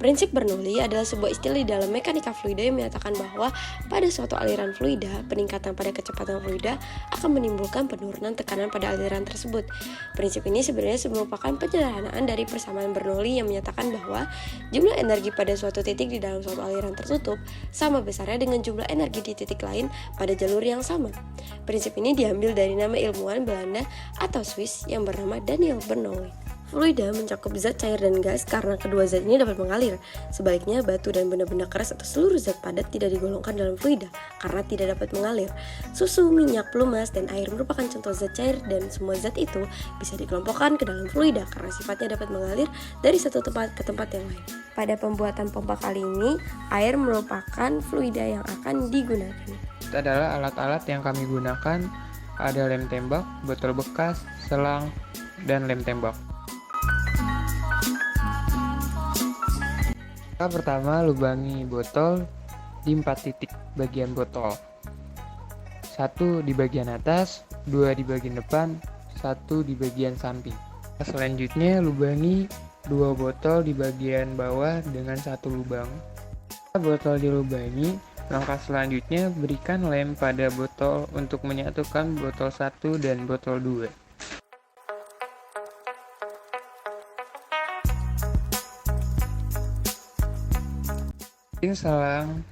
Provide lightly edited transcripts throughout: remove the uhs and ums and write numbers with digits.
Prinsip Bernoulli adalah sebuah istilah di dalam mekanika fluida yang menyatakan bahwa pada suatu aliran fluida, peningkatan pada kecepatan fluida akan menimbulkan penurunan tekanan pada aliran tersebut. Prinsip ini sebenarnya merupakan penyederhanaan dari persamaan Bernoulli yang menyatakan bahwa jumlah energi pada suatu titik di dalam suatu aliran tertutup sama besarnya dengan jumlah energi di titik lain pada jalur yang sama. Prinsip ini diambil dari nama ilmuwan Belanda atau Swiss yang bernama Daniel Bernoulli. Fluida mencakup zat cair dan gas karena kedua zat ini dapat mengalir. Sebaliknya, batu dan benda-benda keras atau seluruh zat padat tidak digolongkan dalam fluida karena tidak dapat mengalir. Susu, minyak, pelumas, dan air merupakan contoh zat cair dan semua zat itu bisa dikelompokkan ke dalam fluida karena sifatnya dapat mengalir dari satu tempat ke tempat yang lain. Pada pembuatan pompa kali ini, air merupakan fluida yang akan digunakan. Itu adalah alat-alat yang kami gunakan, ada lem tembak, botol bekas, selang, dan lem tembak. Pertama, lubangi botol di 4 titik bagian botol. 1 di bagian atas, 2 di bagian depan, 1 di bagian samping. Selanjutnya, lubangi 2 botol di bagian bawah dengan 1 lubang. Botol dilubangi, langkah selanjutnya berikan lem pada botol untuk menyatukan botol 1 dan botol 2. Selang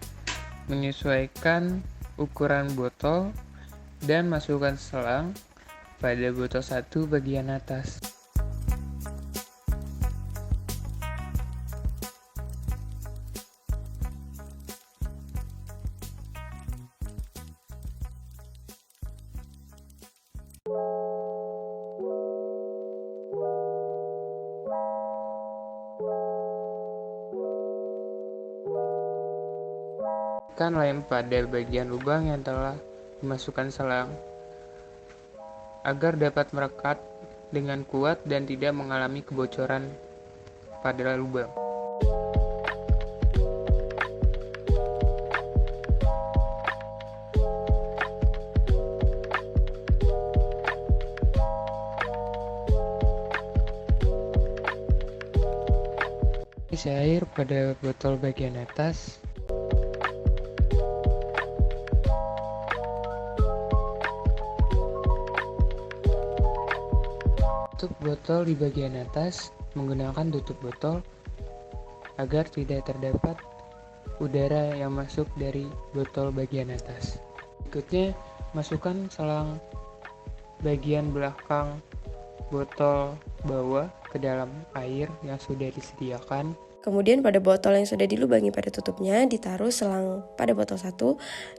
menyesuaikan ukuran botol dan masukkan selang pada botol 1 bagian atas. Lem pada bagian lubang yang telah dimasukkan selang agar dapat merekat dengan kuat dan tidak mengalami kebocoran pada lubang. Isi air pada botol bagian atas. Tutup botol di bagian atas menggunakan tutup botol agar tidak terdapat udara yang masuk dari botol bagian atas. Berikutnya, masukkan selang bagian belakang botol bawah ke dalam air yang sudah disediakan. Kemudian pada botol yang sudah dilubangi pada tutupnya ditaruh selang pada botol 1,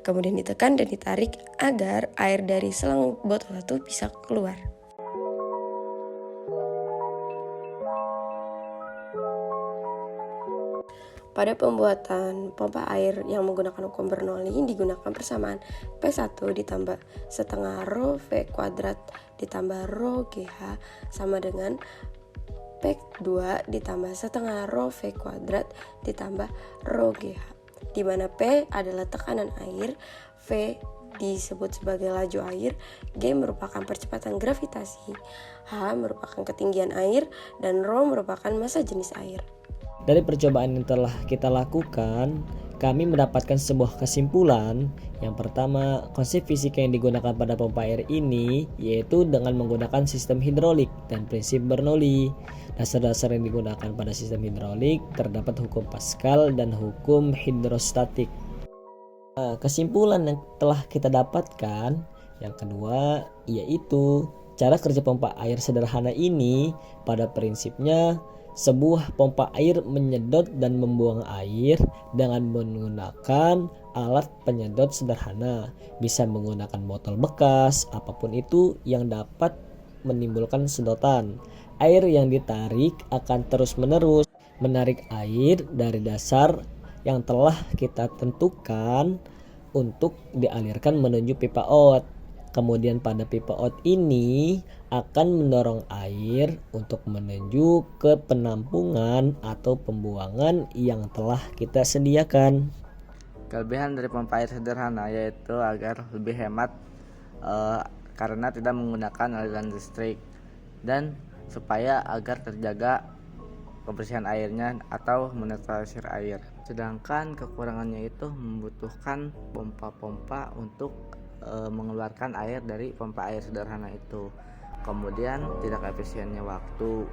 kemudian ditekan dan ditarik agar air dari selang botol 1 bisa keluar. Pada pembuatan pompa air yang menggunakan hukum Bernoulli digunakan persamaan P1 ditambah setengah rho V kuadrat ditambah rho GH sama dengan P2 ditambah setengah rho V kuadrat ditambah rho GH, di mana P adalah tekanan air, V disebut sebagai laju air, G merupakan percepatan gravitasi, H merupakan ketinggian air, dan rho merupakan massa jenis air. Dari percobaan yang telah kita lakukan, kami mendapatkan sebuah kesimpulan. Yang pertama, konsep fisika yang digunakan pada pompa air ini yaitu dengan menggunakan sistem hidrolik dan prinsip Bernoulli. Dasar-dasar yang digunakan pada sistem hidrolik terdapat hukum Pascal dan hukum hidrostatik. Kesimpulan yang telah kita dapatkan yang kedua yaitu cara kerja pompa air sederhana ini pada prinsipnya sebuah pompa air menyedot dan membuang air dengan menggunakan alat penyedot sederhana, bisa menggunakan botol bekas, apapun itu yang dapat menimbulkan sedotan. Air yang ditarik akan terus-menerus menarik air dari dasar yang telah kita tentukan untuk dialirkan menuju pipa out. Kemudian pada pipa out ini akan mendorong air untuk menuju ke penampungan atau pembuangan yang telah kita sediakan. Kelebihan dari pompa air sederhana yaitu agar lebih hemat karena tidak menggunakan aliran listrik dan supaya agar terjaga kebersihan airnya atau menetralisir air. Sedangkan kekurangannya itu membutuhkan pompa-pompa untuk mengeluarkan air dari pompa air sederhana itu. Kemudian tidak efisiennya waktu.